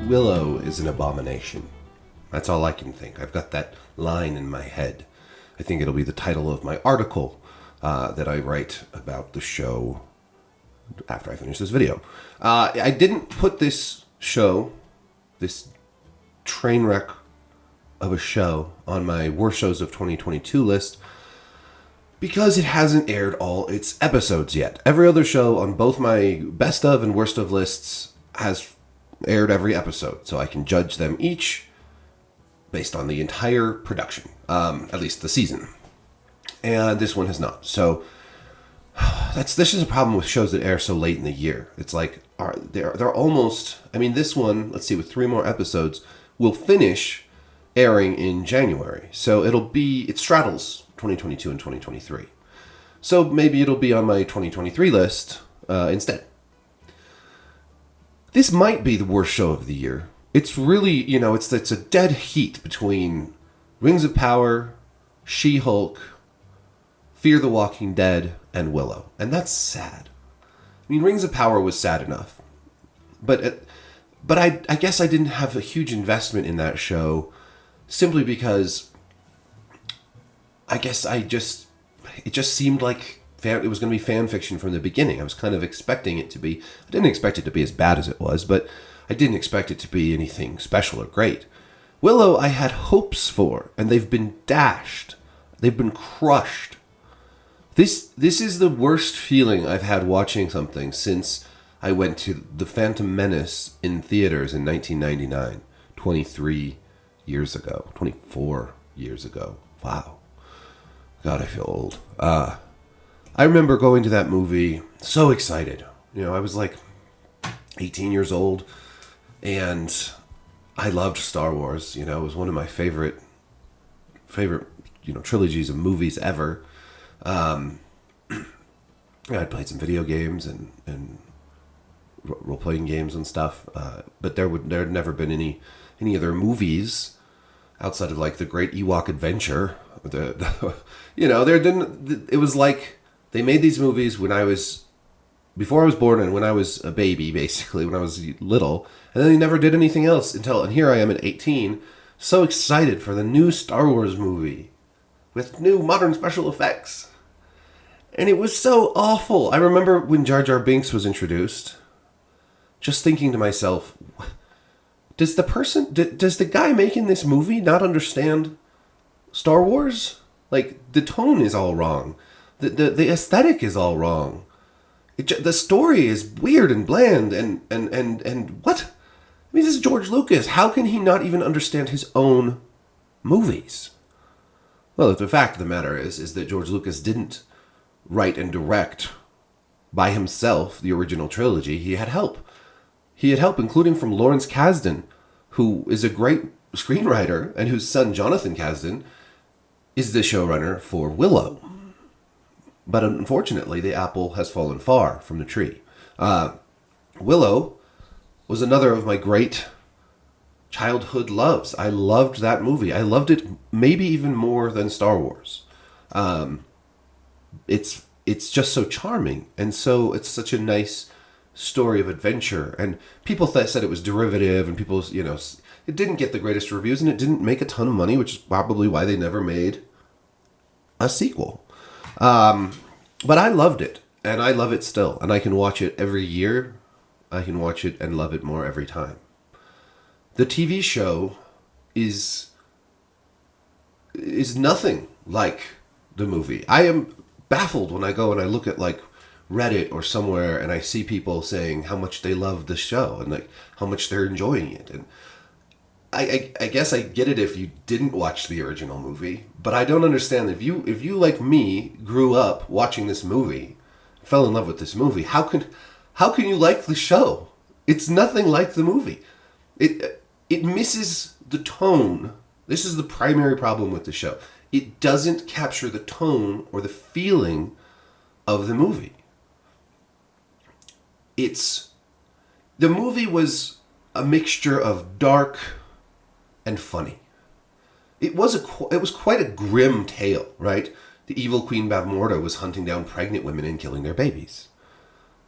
Willow is an abomination. That's all I can think. I've got that line in my head. I think it'll be the title of my article that I write about the show after I finish this video. I didn't put this show, this train wreck of a show, on my worst shows of 2022 list because it hasn't aired all its episodes yet. Every other show on both my best of and worst of lists has aired every episode, so I can judge them each based on the entire production, at least the season. And this one has not. So this is a problem with shows that air so late in the year. It's like they're almost. I mean, this one, let's see, with 3 more episodes, will finish airing in January. So it straddles 2022 and 2023. So maybe it'll be on my 2023 list instead. This might be the worst show of the year. It's really, it's a dead heat between Rings of Power, She-Hulk, Fear the Walking Dead, and Willow. And that's sad. I mean, Rings of Power was sad enough. But I guess I didn't have a huge investment in that show simply because it just seemed like it was going to be fan fiction from the beginning. I was kind of expecting it to be. I didn't expect it to be as bad as it was, but I didn't expect it to be anything special or great. Willow, I had hopes for, and they've been dashed. They've been crushed. This is the worst feeling I've had watching something since I went to the Phantom Menace in theaters in 1999, 23 years ago, 24 years ago. Wow. God, I feel old. I remember going to that movie so excited. I was like 18 years old, and I loved Star Wars. It was one of my favorite trilogies of movies ever. I'd played some video games and role-playing games and stuff, but there had never been any other movies outside of like the Great Ewok Adventure. There didn't. It was like they made these movies before I was born and when I was a baby, basically when I was little, and then they never did anything else and here I am at 18, so excited for the new Star Wars movie with new modern special effects. And it was so awful. I remember when Jar Jar Binks was introduced, just thinking to myself, does the guy making this movie not understand Star Wars? Like, the tone is all wrong. The aesthetic is all wrong. The story is weird and bland and what? I mean, this is George Lucas. How can he not even understand his own movies? Well, the fact of the matter is that George Lucas didn't write and direct by himself the original trilogy. He had help. He had help, including from Lawrence Kasdan, who is a great screenwriter and whose son, Jonathan Kasdan, is the showrunner for Willow. But unfortunately, the apple has fallen far from the tree. Willow was another of my great childhood loves. I loved that movie. I loved it maybe even more than Star Wars. It's just so charming, and so it's such a nice story of adventure. And people said it was derivative, and people, it didn't get the greatest reviews, and it didn't make a ton of money, which is probably why they never made a sequel. But I loved it, and I love it still, and I can watch it every year. I can watch it and love it more every time. The TV show is nothing like the movie. I am baffled when I go and I look at like Reddit or somewhere and I see people saying how much they love the show and like how much they're enjoying it. And I guess I get it if you didn't watch the original movie, but I don't understand if you like me grew up watching this movie, fell in love with this movie, how can you like the show? It's nothing like the movie. It misses the tone. This is the primary problem with the show. It doesn't capture the tone or the feeling of the movie. The movie was a mixture of dark and funny. It was quite a grim tale, right? The evil Queen Bavmorda was hunting down pregnant women and killing their babies.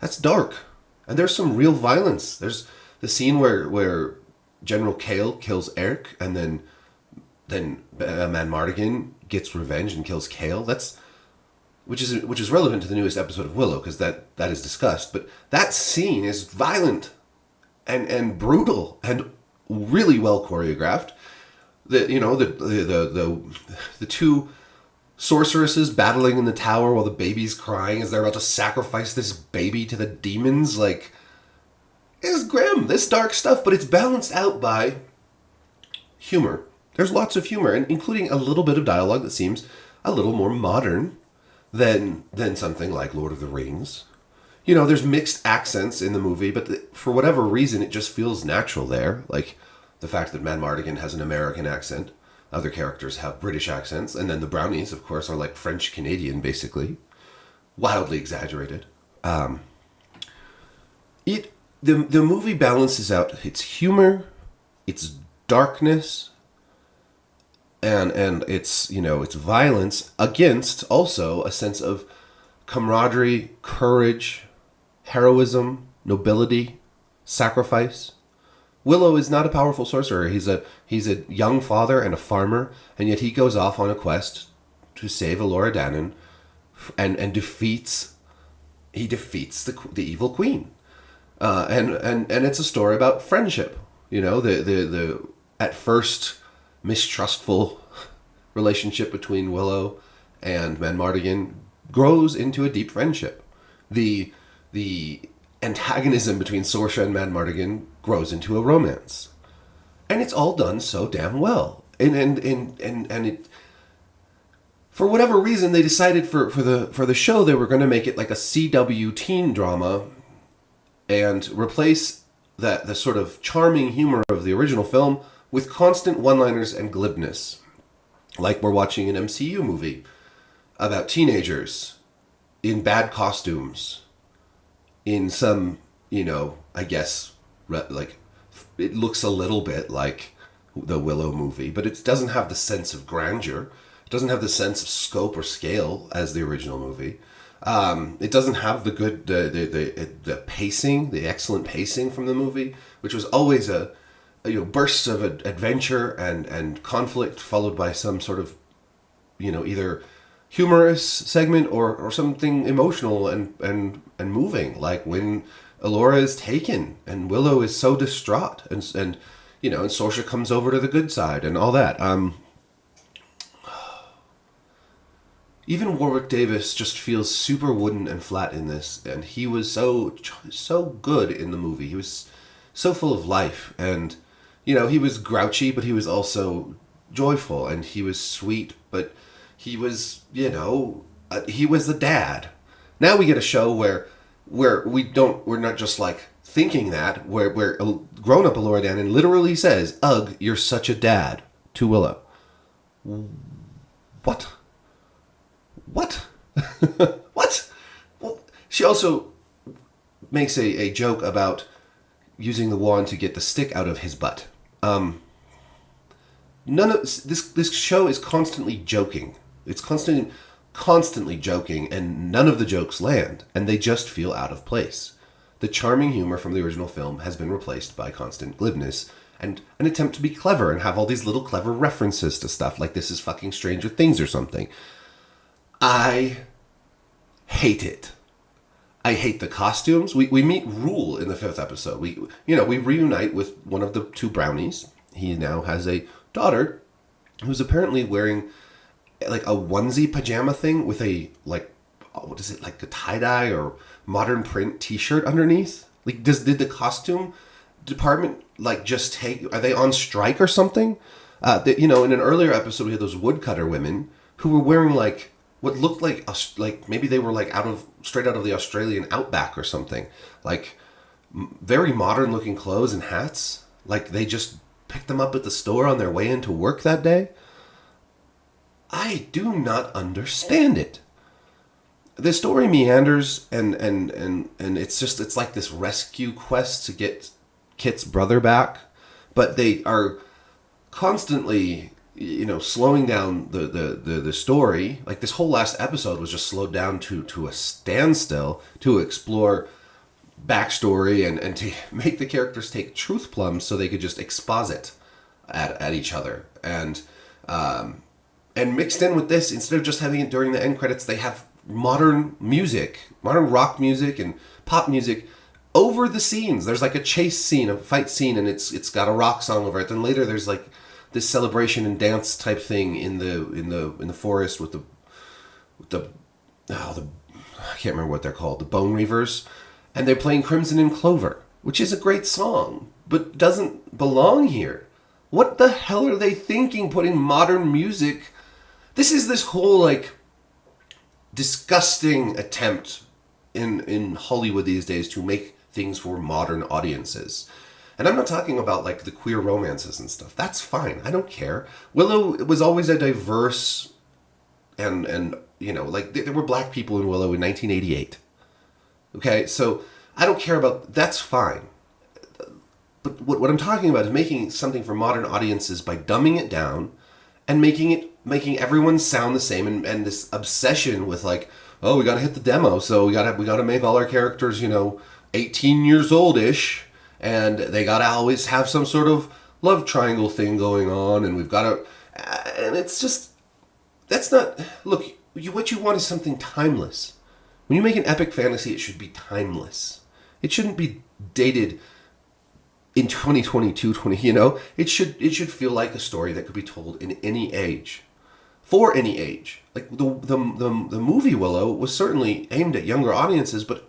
That's dark. And there's some real violence. There's the scene where General Kale kills Eric, and then Mardigan gets revenge and kills Kale. Which is relevant to the newest episode of Willow, because that is discussed. But that scene is violent and brutal and really well choreographed. The two sorceresses battling in the tower while the baby's crying as they're about to sacrifice this baby to the demons, like, it's grim. This dark stuff, but it's balanced out by humor. There's lots of humor, and including a little bit of dialogue that seems a little more modern than something like Lord of the Rings. There's mixed accents in the movie, but for whatever reason, it just feels natural there. Like the fact that Mardigan has an American accent, other characters have British accents, and then the brownies, of course, are like French Canadian, basically, wildly exaggerated. The movie balances out its humor, its darkness, and its its violence against also a sense of camaraderie, courage, heroism, nobility, sacrifice. Willow is not a powerful sorcerer. He's a young father and a farmer, and yet he goes off on a quest to save Elora Danan, and defeats the evil queen. And it's a story about friendship. The at first mistrustful relationship between Willow and Mardigan grows into a deep friendship. The antagonism between Sorsha and Mardigan grows into a romance, and it's all done so damn well. And it, for whatever reason, they decided for the show they were going to make it like a CW teen drama, and replace the sort of charming humor of the original film with constant one-liners and glibness, like we're watching an MCU movie about teenagers in bad costumes, in some, I guess, like, it looks a little bit like the Willow movie, but it doesn't have the sense of grandeur. It doesn't have the sense of scope or scale as the original movie. It doesn't have the good, the pacing, the excellent pacing from the movie, which was always bursts of adventure and conflict followed by some sort of, either humorous segment or something emotional and moving, like when Elora is taken and Willow is so distraught and Sorsha comes over to the good side and all that. Even Warwick Davis just feels super wooden and flat in this, and he was so good in the movie. He was so full of life, and he was grouchy, but he was also joyful, and he was sweet, but he was he was the dad. Now we get a show where we're not just like thinking that, where grown-up Elora Danan literally says, "Ugh, you're such a dad," to Willow. What? What? Well, she also makes a joke about using the wand to get the stick out of his butt. None of this show is constantly joking. It's constantly joking, and none of the jokes land, and they just feel out of place. The charming humor from the original film has been replaced by constant glibness and an attempt to be clever and have all these little clever references to stuff like this is fucking Stranger Things or something. I hate it. I hate the costumes. We meet Rule in the 5th episode. We reunite with one of the two brownies. He now has a daughter who's apparently wearing like a onesie pajama thing with a, like, what is it, like a tie-dye or modern print t-shirt underneath. Like, did the costume department like just are they on strike or something? In an earlier episode we had those woodcutter women who were wearing like what looked like maybe they were like straight out of the Australian outback or something, like very modern looking clothes and hats, like they just picked them up at the store on their way into work that day. I do not understand it. The story meanders and it's like this rescue quest to get Kit's brother back, but they are constantly slowing down the story. Like this whole last episode was just slowed down to a standstill to explore backstory and to make the characters take truth plums so they could just exposit at each other. And mixed in with this, instead of just having it during the end credits, they have modern music, modern rock music and pop music over the scenes. There's like a chase scene, a fight scene, and it's got a rock song over it. Then later there's like this celebration and dance type thing in the forest with the I can't remember what they're called, the Bone Reavers, and they're playing Crimson and Clover, which is a great song, but doesn't belong here. What the hell are they thinking putting modern music? This is this whole like disgusting attempt in Hollywood these days to make things for modern audiences. And I'm not talking about like the queer romances and stuff. That's fine. I don't care. Willow was always a diverse and you know, like there were black people in Willow in 1988. Okay, so I don't care about, that's fine. But what I'm talking about is making something for modern audiences by dumbing it down and making everyone sound the same, and this obsession with like, oh, we gotta hit the demo, so we gotta make all our characters, you know, 18 years old-ish, and they gotta always have some sort of love triangle thing going on, and we've gotta, and it's just, that's not, look, what you want is something timeless. When you make an epic fantasy, it should be timeless. It shouldn't be dated in 2022, you know? It should feel like a story that could be told in any age. For any age. Like the movie Willow was certainly aimed at younger audiences, but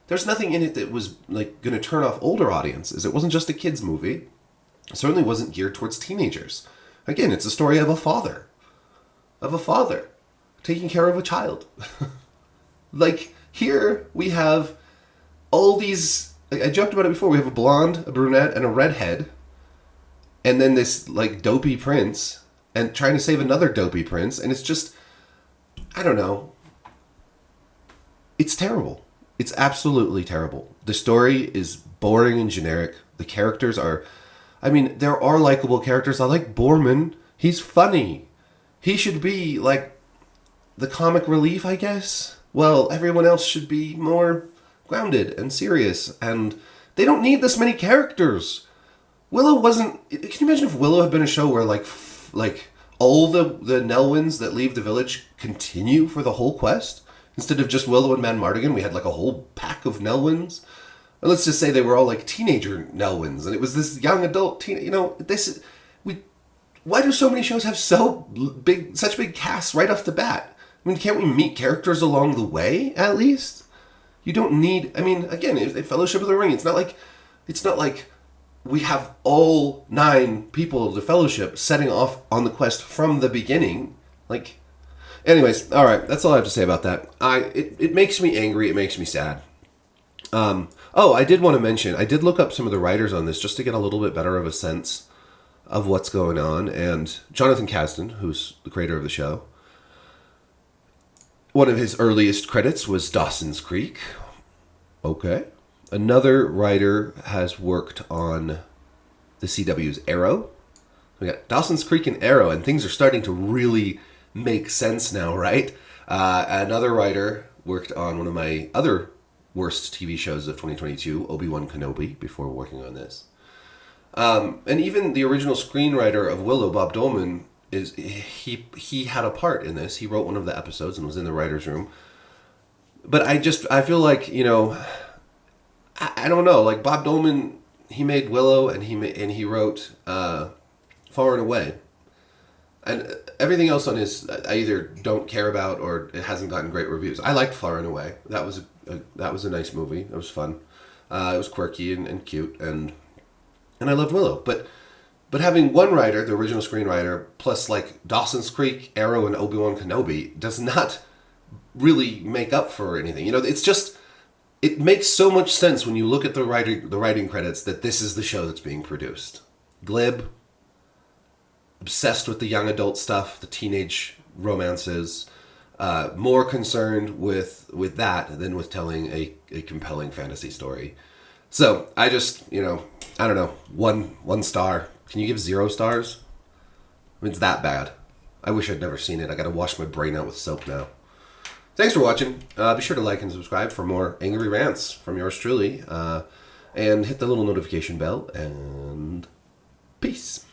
there's nothing in it that was like going to turn off older audiences. It wasn't just a kids movie. It certainly wasn't geared towards teenagers. Again, it's a story of a father taking care of a child. Like here we have all these, I joked about it before, we have a blonde, a brunette, and a redhead, and then this like dopey prince, and trying to save another dopey prince, and it's just, I don't know. It's terrible. It's absolutely terrible. The story is boring and generic. The characters are, I mean, there are likable characters. I like Borman. He's funny. He should be like the comic relief, I guess. Well, everyone else should be more grounded and serious, and they don't need this many characters. Willow wasn't, can you imagine if Willow had been a show where like all the Nelwyns that leave the village continue for the whole quest? Instead of just Willow and Manmardigan, we had like a whole pack of Nelwyns. And let's just say they were all like teenager Nelwyns, and it was this young adult teen, you know, why do so many shows have such big casts right off the bat? I mean, can't we meet characters along the way, at least? You don't need, I mean, again, Fellowship of the Ring, it's not like we have all 9 people of the Fellowship setting off on the quest from the beginning. Like, anyways, alright, that's all I have to say about that. It makes me angry, it makes me sad. I did want to mention, I did look up some of the writers on this just to get a little bit better of a sense of what's going on, and Jonathan Kasdan, who's the creator of the show, one of his earliest credits was Dawson's Creek. Okay. Another writer has worked on the CW's Arrow. We got Dawson's Creek and Arrow, and things are starting to really make sense now, right? Another writer worked on one of my other worst TV shows of 2022, Obi-Wan Kenobi, before working on this. And even the original screenwriter of Willow, Bob Dolman, he had a part in this. He wrote one of the episodes and was in the writer's room. But I feel like, you know, I don't know, like Bob Dolman, he made Willow and he wrote Far and Away. And everything else on his, I either don't care about or it hasn't gotten great reviews. I liked Far and Away. That was a nice movie. It was fun. It was quirky and cute, and I loved Willow. But having one writer, the original screenwriter, plus like Dawson's Creek, Arrow, and Obi-Wan Kenobi does not really make up for anything. You know, it's just, it makes so much sense when you look at the writing credits that this is the show that's being produced. Glib, obsessed with the young adult stuff, the teenage romances, more concerned with that than with telling a compelling fantasy story. So I just, you know, I don't know, one star. Can you give 0 stars? I mean, it's that bad. I wish I'd never seen it. I gotta wash my brain out with soap now. thanks for watching. Be sure to like and subscribe for more angry rants from yours truly. And hit the little notification bell. And peace.